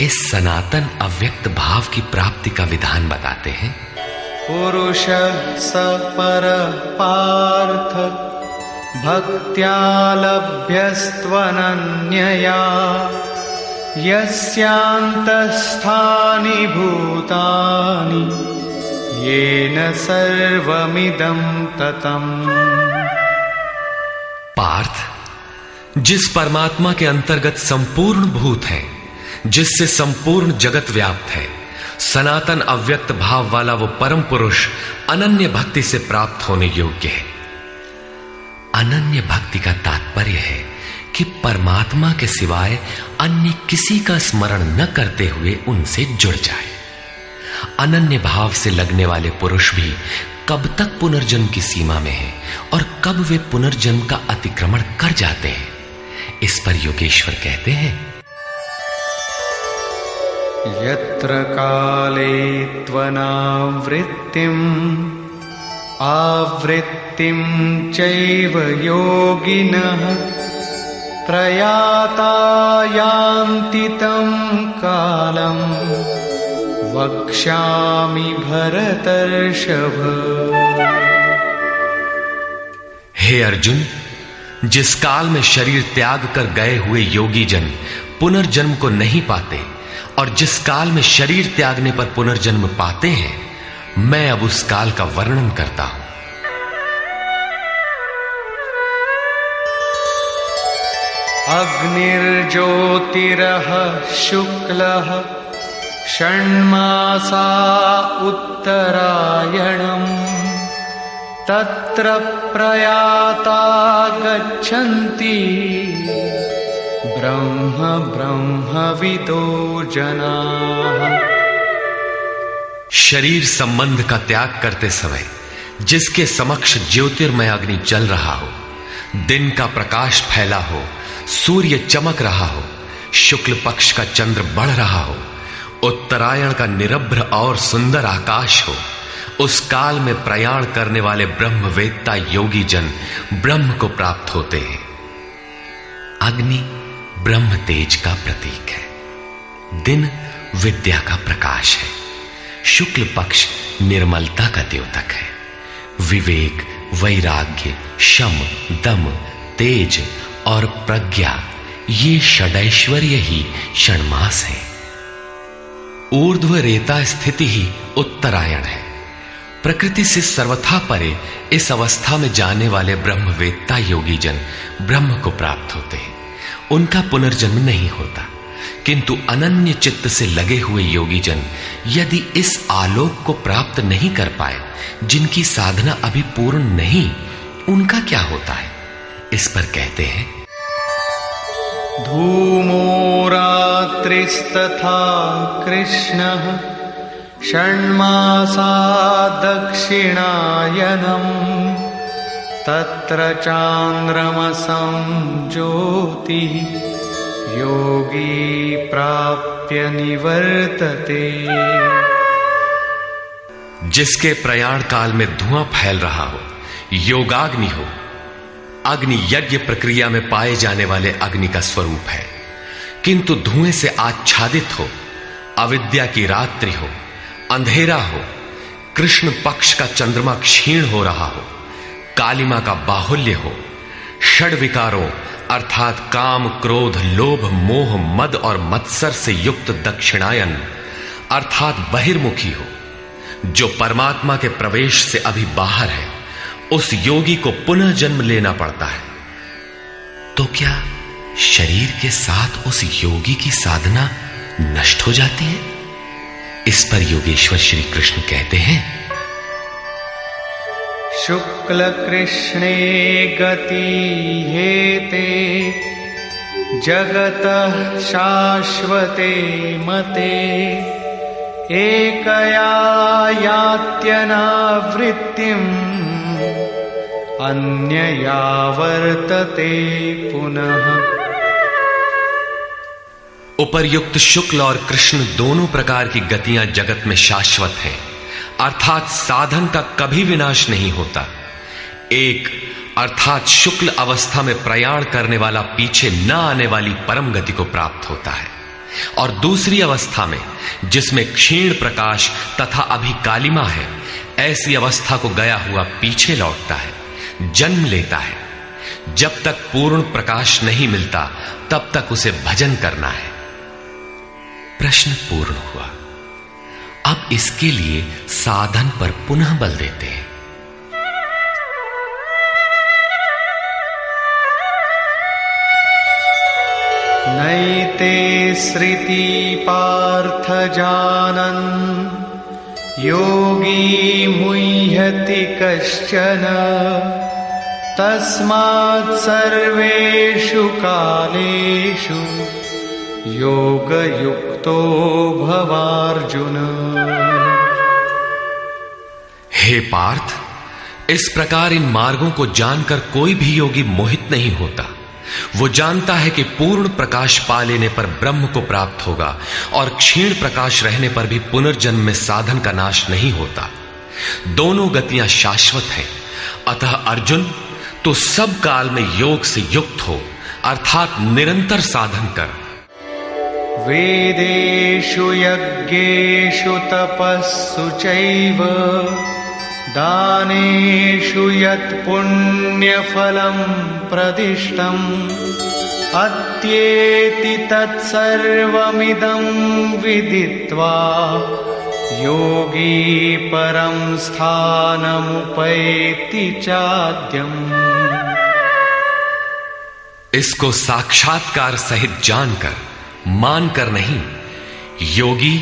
इस सनातन अव्यक्त भाव की प्राप्ति का विधान बताते हैं। पुरुष स पर पार्थ भक्त्या लभ्यस्त्वनन्यया यस्यान्तस्थानि भूतानि येन सर्वमिदं ततम्। पार्थ, जिस परमात्मा के अंतर्गत संपूर्ण भूत है, जिससे संपूर्ण जगत व्याप्त है, सनातन अव्यक्त भाव वाला वो परम पुरुष अनन्य भक्ति से प्राप्त होने योग्य है। अनन्य भक्ति का तात्पर्य है कि परमात्मा के सिवाय अन्य किसी का स्मरण न करते हुए उनसे जुड़ जाए। अनन्य भाव से लगने वाले पुरुष भी कब तक पुनर्जन्म की सीमा में है और कब वे पुनर्जन्म का अतिक्रमण कर जाते हैं, इस पर योगेश्वर कहते हैं। यत्र काले त्वनावृत्तिम् आवृत्तिं चैव योगिनः प्रयाता यान्ति तं कालं वक्ष्यामि भरतर्षभ। हे अर्जुन, जिस काल में शरीर त्याग कर गए हुए योगी जन पुनर्जन्म को नहीं पाते और जिस काल में शरीर त्यागने पर पुनर्जन्म पाते हैं, मैं अब उस काल का वर्णन करता हूं। अग्निर्ज्योतिरः शुक्लः षण्मासा उत्तरायणम् तत्र प्रयाता गच्छन्ति ब्रह्मविदो जनाः। शरीर संबंध का त्याग करते समय जिसके समक्ष ज्योतिर्मय अग्नि जल रहा हो, दिन का प्रकाश फैला हो, सूर्य चमक रहा हो, शुक्ल पक्ष का चंद्र बढ़ रहा हो, उत्तरायण का निरभ्र और सुंदर आकाश हो, उस काल में प्रयाण करने वाले ब्रह्मवेत्ता योगी जन ब्रह्म को प्राप्त होते हैं। अग्नि ब्रह्म तेज का प्रतीक है, दिन विद्या का प्रकाश है, शुक्ल पक्ष निर्मलता का द्योतक है, विवेक, वैराग्य, शम, दम, तेज और प्रज्ञा ये षडैश्वर्य ही षण्मास है। ऊर्ध्व रेता स्थिति ही उत्तरायण है। प्रकृति से सर्वथा परे इस अवस्था में जाने वाले ब्रह्मवेत्ता योगी जन ब्रह्म को प्राप्त होते हैं। उनका पुनर्जन्म नहीं होता, किंतु अनन्य चित्त से लगे हुए योगी जन यदि इस आलोक को प्राप्त नहीं कर पाए, जिनकी साधना अभी पूर्ण नहीं, उनका क्या होता है, इस पर कहते हैं। धूमो रात्रिस्तथा कृष्णः षण्मासा दक्षिणायनम् तत्र चान्द्रमसं ज्योतिः योगी प्राप्य निवर्तते। जिसके प्रयाण काल में धुआं फैल रहा हो, योगाग्नि हो, अग्नि यज्ञ प्रक्रिया में पाए जाने वाले अग्नि का स्वरूप है, किंतु धुएं से आच्छादित हो, अविद्या की रात्रि हो, अंधेरा हो, कृष्ण पक्ष का चंद्रमा क्षीण हो रहा हो, कालिमा का बाहुल्य हो, षड विकारों अर्थात काम, क्रोध, लोभ, मोह, मद और मत्सर से युक्त दक्षिणायन अर्थात बहिर्मुखी हो, जो परमात्मा के प्रवेश से अभी बाहर है, उस योगी को पुनः जन्म लेना पड़ता है। तो क्या शरीर के साथ उस योगी की साधना नष्ट हो जाती है? इस पर योगेश्वर श्री कृष्ण कहते हैं। शुक्ल कृष्णे गति हेते जगतः शाश्वते मते एकया यात्यनावृत्तिम् अन्यया वर्तते पुनः। उपर्युक्त शुक्ल और कृष्ण दोनों प्रकार की गतियां जगत में शाश्वत हैं, अर्थात साधन का कभी विनाश नहीं होता। एक अर्थात शुक्ल अवस्था में प्रयाण करने वाला पीछे न आने वाली परम गति को प्राप्त होता है, और दूसरी अवस्था में जिसमें क्षीण प्रकाश तथा अभी कालिमा है, ऐसी अवस्था को गया हुआ पीछे लौटता है, जन्म लेता है। जब तक पूर्ण प्रकाश नहीं मिलता तब तक उसे भजन करना है। प्रश्न पूर्ण हुआ। अब इसके लिए साधन पर पुनः बल देते हैं। नैते श्रुति पार्थ जानन् योगी मुह्यति कश्चन तस्मात् सर्वेषु कालेषु योगयुक्तो भवार्जुन। हे पार्थ, इस प्रकार इन मार्गों को जानकर कोई भी योगी मोहित नहीं होता। वो जानता है कि पूर्ण प्रकाश पा लेने पर ब्रह्म को प्राप्त होगा और क्षीण प्रकाश रहने पर भी पुनर्जन्म में साधन का नाश नहीं होता। दोनों गतियां शाश्वत हैं। अतः अर्जुन, तो सब काल में योग से युक्त हो, अर्थात निरंतर साधन कर। वेदेषु यज्ञेषु तपस्सु चैव दानेषु यत् पुण्यफलं प्रदिष्टम् अत्येति तत्सर्वमिदं विदित्वा योगी परं स्थानमुपैति चाद्यम्। इसको साक्षात्कार सहित जानकर, मानकर नहीं, योगी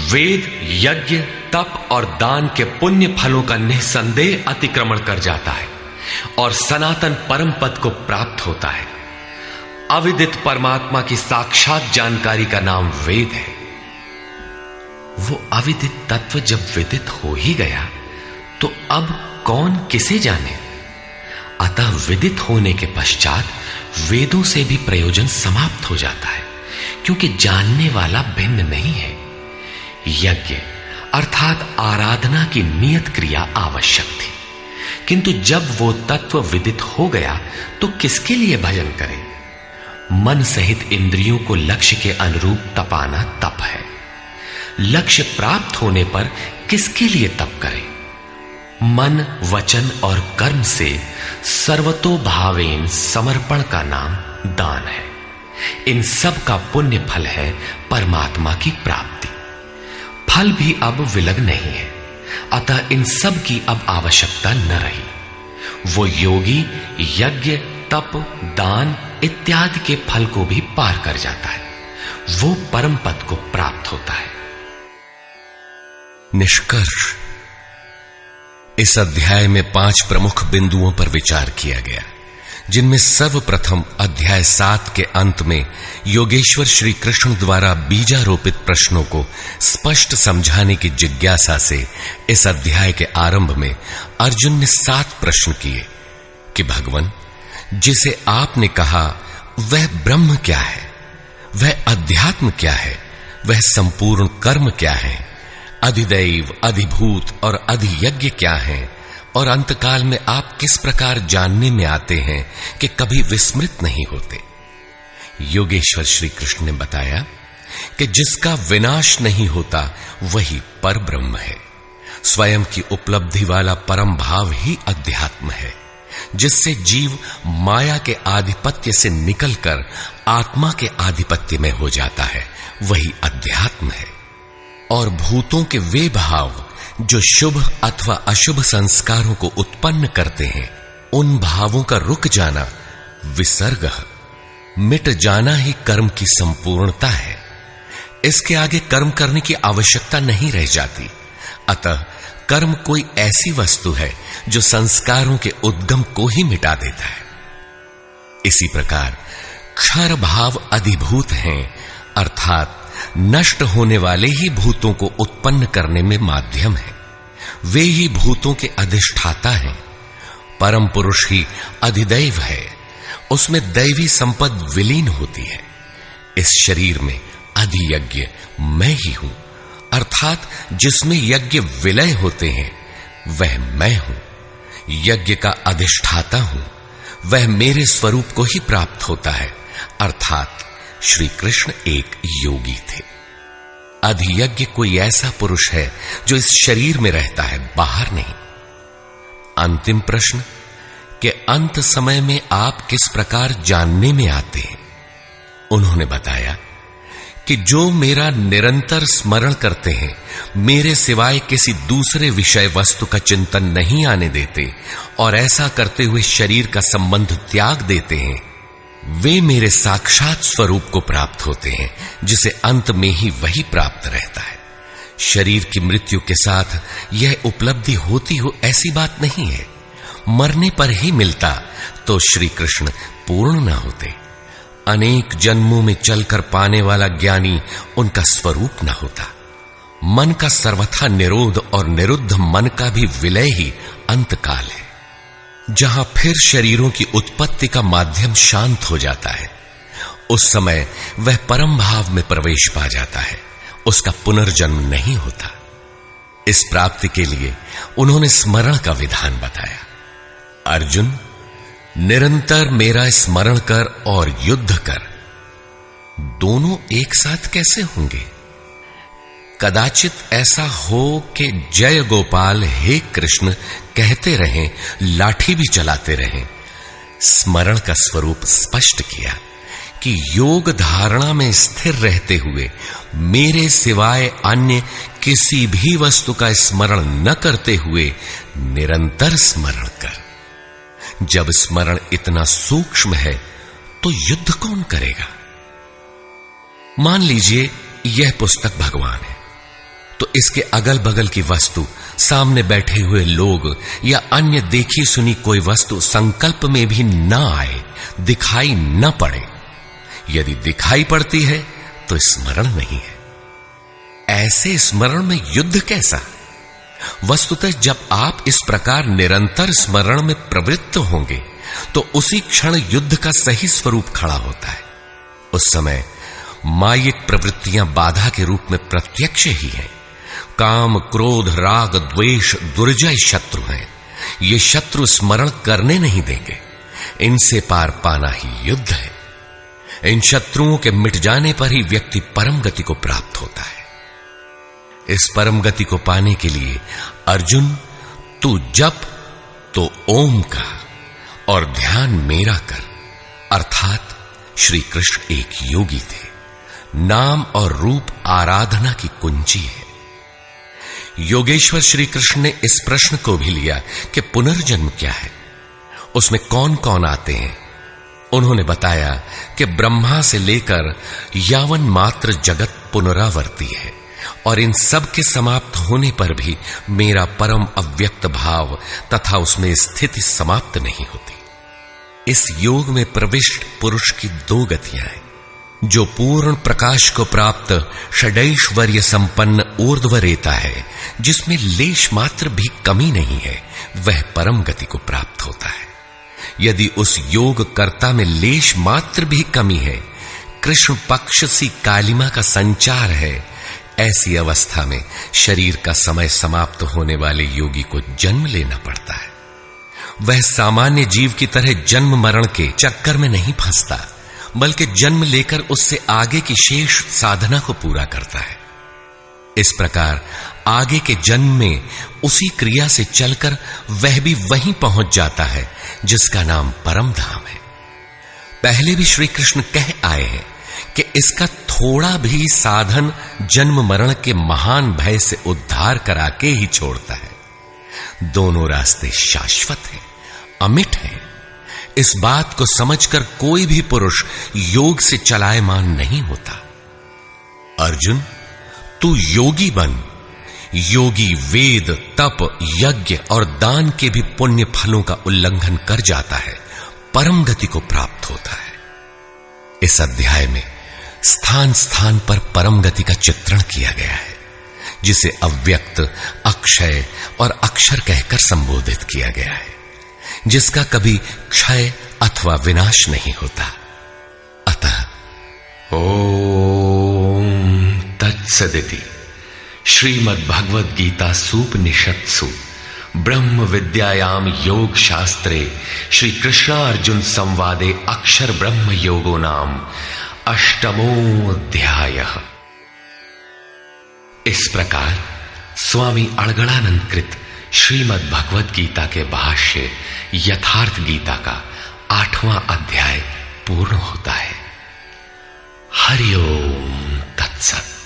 वेद, यज्ञ, तप और दान के पुण्य फलों का निसंदेह अतिक्रमण कर जाता है और सनातन परम पद को प्राप्त होता है। अविदित परमात्मा की साक्षात जानकारी का नाम वेद है। वो अविदित तत्व जब विदित हो ही गया तो अब कौन किसे जाने। अतः विदित होने के पश्चात वेदों से भी प्रयोजन समाप्त हो जाता है, क्योंकि जानने वाला भिन्न नहीं है। यज्ञ अर्थात आराधना की नियत क्रिया आवश्यक थी, किंतु जब वो तत्व विदित हो गया तो किसके लिए भजन करें। मन सहित इंद्रियों को लक्ष्य के अनुरूप तपाना तप है। लक्ष्य प्राप्त होने पर किसके लिए तप करें। मन, वचन और कर्म से सर्वतोभावेन समर्पण का नाम दान है। इन सब का पुण्य फल है परमात्मा की प्राप्ति। फल भी अब विलग नहीं है, अतः इन सब की अब आवश्यकता न रही। वो योगी यज्ञ, तप, दान इत्यादि के फल को भी पार कर जाता है। वो परम पद को प्राप्त होता है। निष्कर्ष, इस अध्याय में 5 प्रमुख बिंदुओं पर विचार किया गया, जिनमें सर्वप्रथम अध्याय 7 के अंत में योगेश्वर श्री कृष्ण द्वारा बीजारोपित प्रश्नों को स्पष्ट समझाने की जिज्ञासा से इस अध्याय के आरंभ में अर्जुन ने 7 प्रश्न किए कि भगवान, जिसे आपने कहा वह ब्रह्म क्या है, वह अध्यात्म क्या है, वह संपूर्ण कर्म क्या है, अधिदैव, अधिभूत और अधियज्ञ क्या है, और अंतकाल में आप किस प्रकार जानने में आते हैं कि कभी विस्मृत नहीं होते। योगेश्वर श्री कृष्ण ने बताया कि जिसका विनाश नहीं होता वही पर ब्रह्म है। स्वयं की उपलब्धि वाला परम भाव ही अध्यात्म है, जिससे जीव माया के आधिपत्य से निकलकर आत्मा के आधिपत्य में हो जाता है, वही अध्यात्म है। और भूतों के वे भाव जो शुभ अथवा अशुभ संस्कारों को उत्पन्न करते हैं, उन भावों का रुक जाना, विसर्ग, मिट जाना ही कर्म की संपूर्णता है। इसके आगे कर्म करने की आवश्यकता नहीं रह जाती। अतः कर्म कोई ऐसी वस्तु है जो संस्कारों के उद्गम को ही मिटा देता है। इसी प्रकार क्षर भाव अधिभूत हैं, अर्थात नष्ट होने वाले ही भूतों को उत्पन्न करने में माध्यम है। वे ही भूतों के अधिष्ठाता हैं। परम पुरुष ही अधिदैव है, उसमें दैवी संपद विलीन होती है। इस शरीर में अधियज्ञ मैं ही हूं, अर्थात जिसमें यज्ञ विलय होते हैं वह मैं हूं। यज्ञ का अधिष्ठाता हूं, वह मेरे स्वरूप को ही प्राप्त होता है, अर्थात श्री कृष्ण एक योगी थे। अधियज्ञ कोई ऐसा पुरुष है जो इस शरीर में रहता है, बाहर नहीं। अंतिम प्रश्न कि अंत समय में आप किस प्रकार जानने में आते हैं। उन्होंने बताया कि जो मेरा निरंतर स्मरण करते हैं, मेरे सिवाय किसी दूसरे विषय वस्तु का चिंतन नहीं आने देते और ऐसा करते हुए शरीर का संबंध त्याग देते हैं, वे मेरे साक्षात स्वरूप को प्राप्त होते हैं, जिसे अंत में ही वही प्राप्त रहता है। शरीर की मृत्यु के साथ यह उपलब्धि होती हो ऐसी बात नहीं है। मरने पर ही मिलता तो श्री कृष्ण पूर्ण न होते। अनेक जन्मों में चलकर पाने वाला ज्ञानी उनका स्वरूप न होता। मन का सर्वथा निरोध और निरुद्ध मन का भी विलय ही अंतकाल है, जहां फिर शरीरों की उत्पत्ति का माध्यम शांत हो जाता है। उस समय वह परम भाव में प्रवेश पा जाता है, उसका पुनर्जन्म नहीं होता। इस प्राप्ति के लिए उन्होंने स्मरण का विधान बताया। अर्जुन, निरंतर मेरा स्मरण कर और युद्ध कर, दोनों एक साथ कैसे होंगे? कदाचित ऐसा हो कि जय गोपाल हे कृष्ण कहते रहें, लाठी भी चलाते रहें। स्मरण का स्वरूप स्पष्ट किया कि योग धारणा में स्थिर रहते हुए मेरे सिवाय अन्य किसी भी वस्तु का स्मरण न करते हुए निरंतर स्मरण कर। जब स्मरण इतना सूक्ष्म है तो युद्ध कौन करेगा? मान लीजिए यह पुस्तक भगवान है, तो इसके अगल बगल की वस्तु, सामने बैठे हुए लोग या अन्य देखी सुनी कोई वस्तु संकल्प में भी न आए, दिखाई न पड़े। यदि दिखाई पड़ती है तो स्मरण नहीं है। ऐसे स्मरण में युद्ध कैसा? वस्तुतः जब आप इस प्रकार निरंतर स्मरण में प्रवृत्त होंगे तो उसी क्षण युद्ध का सही स्वरूप खड़ा होता है। उस समय मायिक प्रवृत्तियां बाधा के रूप में प्रत्यक्ष ही हैं। काम, क्रोध, राग, द्वेष दुर्जय शत्रु हैं। ये शत्रु स्मरण करने नहीं देंगे। इनसे पार पाना ही युद्ध है। इन शत्रुओं के मिट जाने पर ही व्यक्ति परम गति को प्राप्त होता है। इस परम गति को पाने के लिए अर्जुन, तू जप तो ओम का और ध्यान मेरा कर, अर्थात श्री कृष्ण एक योगी थे। नाम और रूप आराधना की कुंजी है। योगेश्वर श्री कृष्ण ने इस प्रश्न को भी लिया कि पुनर्जन्म क्या है, उसमें कौन कौन आते हैं। उन्होंने बताया कि ब्रह्मा से लेकर यावन मात्र जगत पुनरावर्ती है और इन सब के समाप्त होने पर भी मेरा परम अव्यक्त भाव तथा उसमें स्थिति समाप्त नहीं होती। इस योग में प्रविष्ट पुरुष की दो गतियां हैं। जो पूर्ण प्रकाश को प्राप्त षडैश्वर्य संपन्न ऊर्ध्वरेता है, जिसमें लेश मात्र भी कमी नहीं है, वह परम गति को प्राप्त होता है। यदि उस योग कर्ता में लेश मात्र भी कमी है, कृष्ण पक्ष सी कालिमा का संचार है, ऐसी अवस्था में शरीर का समय समाप्त होने वाले योगी को जन्म लेना पड़ता है। वह सामान्य जीव की तरह जन्म मरण के चक्कर में नहीं फंसता, बल्कि जन्म लेकर उससे आगे की शेष साधना को पूरा करता है। इस प्रकार आगे के जन्म में उसी क्रिया से चलकर वह भी वहीं पहुंच जाता है जिसका नाम परम धाम है। पहले भी श्री कृष्ण कह आए हैं कि इसका थोड़ा भी साधन जन्म मरण के महान भय से उद्धार करा के ही छोड़ता है। दोनों रास्ते शाश्वत हैं, अमिट हैं। इस बात को समझकर कोई भी पुरुष योग से चलायमान नहीं होता। अर्जुन, तू योगी बन। योगी वेद, तप, यज्ञ और दान के भी पुण्य फलों का उल्लंघन कर जाता है, परम गति को प्राप्त होता है। इस अध्याय में स्थान स्थान पर परम गति का चित्रण किया गया है, जिसे अव्यक्त, अक्षय और अक्षर कहकर संबोधित किया गया है, जिसका कभी क्षय अथवा विनाश नहीं होता। अतः ओम तत्सदिति श्रीमद् भगवद गीता सूपनिषत्सु ब्रह्म विद्यायाम योग शास्त्रे श्री कृष्णार्जुन संवादे अक्षर ब्रह्म योगो नाम अष्टमोऽध्यायः। इस प्रकार स्वामी अड़गड़ानंद कृत श्रीमद् भगवद गीता के भाष्य यथार्थ गीता का 8वां अध्याय पूर्ण होता है। हरि ओम तत्सत।